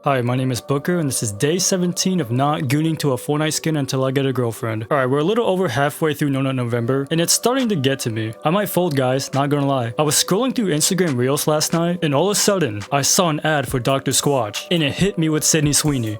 Hi, my name is Booker, and this is day 17 of not gooning to a Fortnite skin until I get a girlfriend. Alright, we're a little over halfway through No Nut November, and it's starting to get to me. I might fold, guys, not gonna lie. I was scrolling through Instagram Reels last night, and all of a sudden, I saw an ad for Dr. Squatch, and it hit me with Sweeney.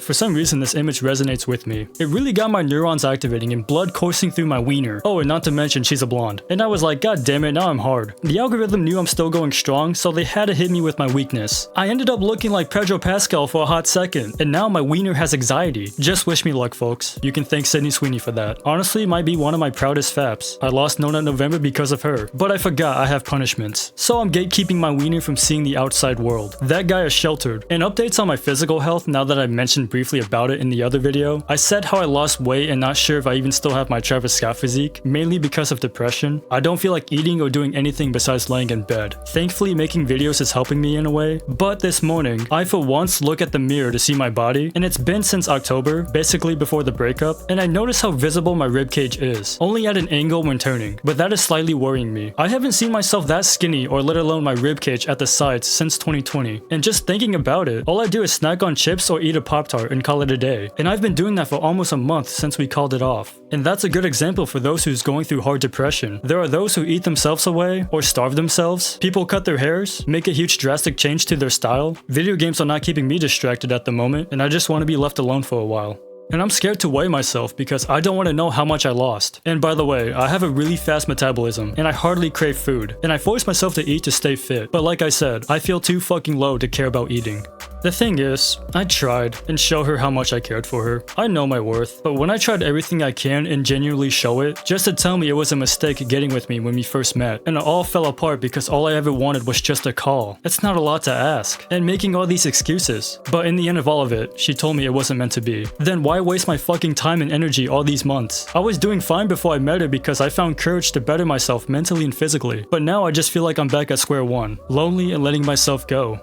For some reason, this image resonates with me. It really got my neurons activating and blood coursing through my wiener. Oh, and not to mention she's a blonde. And I was like, god damn it, now I'm hard. The algorithm knew I'm still going strong, so they had to hit me with my weakness. I ended up looking like Pedro Pascal for a hot second, and now my wiener has anxiety. Just wish me luck, folks. You can thank Sweeney for that. Honestly, might be one of my proudest faps. I lost No Nut November because of her, but I forgot I have punishments. So I'm gatekeeping my wiener from seeing the outside world. That guy is sheltered. And updates on my physical health now that I mentioned briefly about it in the other video. I said how I lost weight and not sure if I even still have my Travis Scott physique, mainly because of depression. I don't feel like eating or doing anything besides laying in bed. Thankfully, making videos is helping me in a way, but this morning, I for once look at the mirror to see my body, and it's been since October, basically before the breakup, and I notice how visible my ribcage is, only at an angle when turning, but that is slightly worrying me. I haven't seen myself that skinny or let alone my ribcage at the sides since 2020, and just thinking about it, all I do is snack on chips or eat a Pop-Tart and call it a day. And I've been doing that for almost a month since we called it off. And that's a good example for those who's going through hard depression. There are those who eat themselves away or starve themselves. People cut their hairs, make a huge drastic change to their style. Video games are not keeping me distracted at the moment, and I just want to be left alone for a while. And I'm scared to weigh myself because I don't want to know how much I lost. And by the way, I have a really fast metabolism and I hardly crave food. And I force myself to eat to stay fit. But like I said, I feel too fucking low to care about eating. The thing is, I tried and show her how much I cared for her. I know my worth, but when I tried everything I can and genuinely show it, just to tell me it was a mistake getting with me when we first met, and it all fell apart because all I ever wanted was just a call. It's not a lot to ask, and making all these excuses. But in the end of all of it, she told me it wasn't meant to be. Then why waste my fucking time and energy all these months? I was doing fine before I met her because I found courage to better myself mentally and physically, but now I just feel like I'm back at square one, lonely and letting myself go.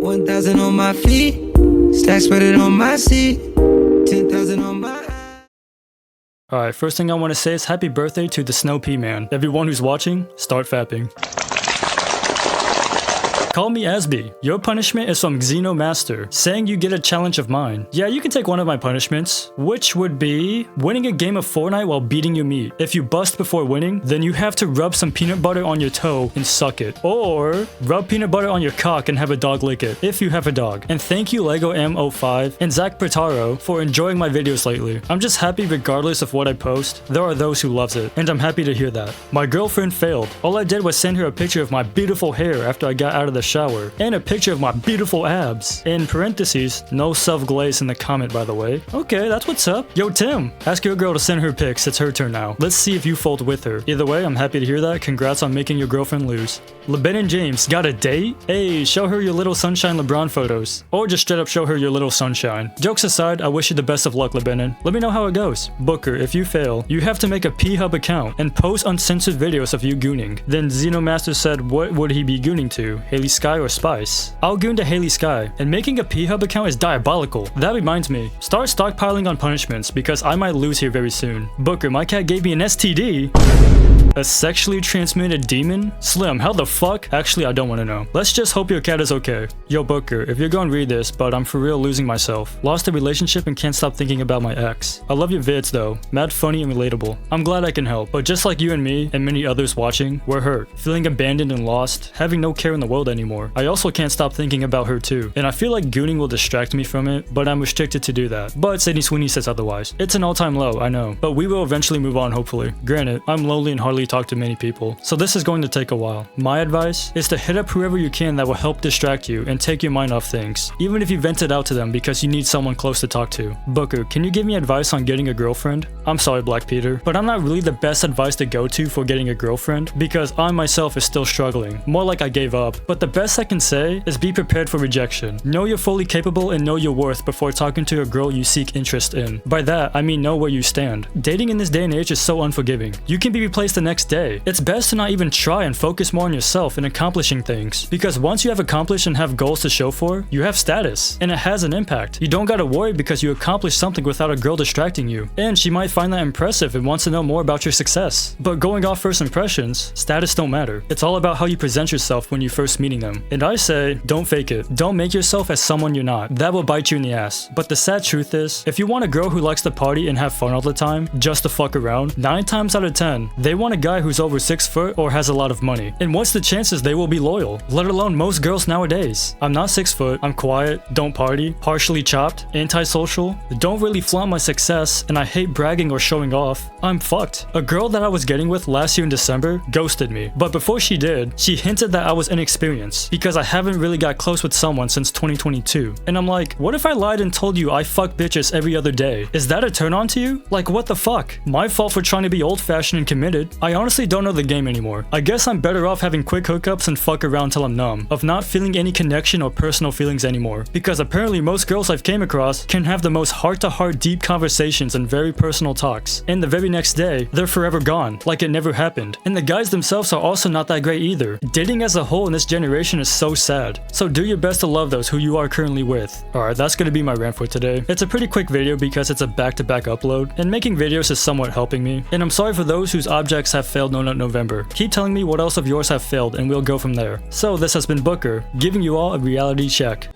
$1,000 on my feet, stacks spread it on my seat, 10,000 on my. Alright, first thing I want to say is happy birthday to the Snow Pea Man. Everyone who's watching, start fapping. Call me Asby. Your punishment is from Xeno Master, saying you get a challenge of mine. Yeah, you can take one of my punishments, which would be winning a game of Fortnite while beating your meat. If you bust before winning, then you have to rub some peanut butter on your toe and suck it. Or rub peanut butter on your cock and have a dog lick it, if you have a dog. And thank you Lego M05 and Zach Bertaro for enjoying my videos lately. I'm just happy regardless of what I post. There are those who loves it, and I'm happy to hear that. My girlfriend failed. All I did was send her a picture of my beautiful hair after I got out of the shower, and a picture of my beautiful abs. In parentheses, no self-glaze in the comment, by the way. Okay, that's what's up. Yo, Tim, ask your girl to send her pics. It's her turn now. Let's see if you fold with her. Either way, I'm happy to hear that. Congrats on making your girlfriend lose. LeBen and James, got a date? Hey, show her your little sunshine LeBron photos. Or just straight up show her your little sunshine. Jokes aside, I wish you the best of luck, LeBen. Let me know how it goes. Booker, if you fail, you have to make a P-Hub account and post uncensored videos of you gooning. Then Xenomaster said, what would he be gooning to? Haley Sky or Spice? I'll goon to Haley Sky, and making a P-Hub account is diabolical. That reminds me, start stockpiling on punishments because I might lose here very soon. Booker, my cat gave me an STD. A sexually transmitted demon? Slim, how the fuck? Actually, I don't want to know. Let's just hope your cat is okay. Yo, Booker, if you're gonna read this, but I'm for real losing myself. Lost a relationship and can't stop thinking about my ex. I love your vids though. Mad funny and relatable. I'm glad I can help, but just like you and me, and many others watching, we're hurt. Feeling abandoned and lost, having no care in the world anymore. I also can't stop thinking about her too. And I feel like gooning will distract me from it, but I'm restricted to do that. But Sweeney says otherwise. It's an all-time low, I know. But we will eventually move on, hopefully. Granted, I'm lonely and hardly talk to many people, so this is going to take a while. My advice is to hit up whoever you can that will help distract you and take your mind off things, even if you vent it out to them because you need someone close to talk to. Booker, can you give me advice on getting a girlfriend? I'm sorry, Black Peter, but I'm not really the best advice to go to for getting a girlfriend because I myself is still struggling. More like I gave up. But the best I can say is be prepared for rejection. Know you're fully capable and know your worth before talking to a girl you seek interest in. By that, I mean know where you stand. Dating in this day and age is so unforgiving. You can be replaced the next day. It's best to not even try and focus more on yourself and accomplishing things, because once you have accomplished and have goals to show for, you have status, and it has an impact. You don't gotta worry because you accomplished something without a girl distracting you, and she might find that impressive and wants to know more about your success. But going off first impressions, status don't matter. It's all about how you present yourself when you first meeting them. And I say, don't fake it. Don't make yourself as someone you're not. That will bite you in the ass. But the sad truth is, if you want a girl who likes to party and have fun all the time, just to fuck around, 9 times out of 10, they want a guy who's over 6 foot or has a lot of money. And what's the chances they will be loyal? Let alone most girls nowadays. I'm not 6 foot, I'm quiet, don't party, partially chopped, antisocial, don't really flaunt my success, and I hate bragging or showing off. I'm fucked. A girl that I was getting with last year in December ghosted me. But before she did, she hinted that I was inexperienced because I haven't really got close with someone since 2022. And I'm like, what if I lied and told you I fuck bitches every other day? Is that a turn on to you? Like, what the fuck? My fault for trying to be old fashioned and committed. I honestly don't know the game anymore. I guess I'm better off having quick hookups and fuck around till I'm numb, of not feeling any connection or personal feelings anymore. Because apparently most girls I've came across can have the most heart-to-heart deep conversations and very personal talks, and the very next day, they're forever gone, like it never happened. And the guys themselves are also not that great either. Dating as a whole in this generation is so sad. So do your best to love those who you are currently with. Alright, that's gonna be my rant for today. It's a pretty quick video because it's a back-to-back upload, and making videos is somewhat helping me. And I'm sorry for those whose objects have failed No Nut November. Keep telling me what else of yours have failed and we'll go from there. So this has been Booker, giving you all a reality check.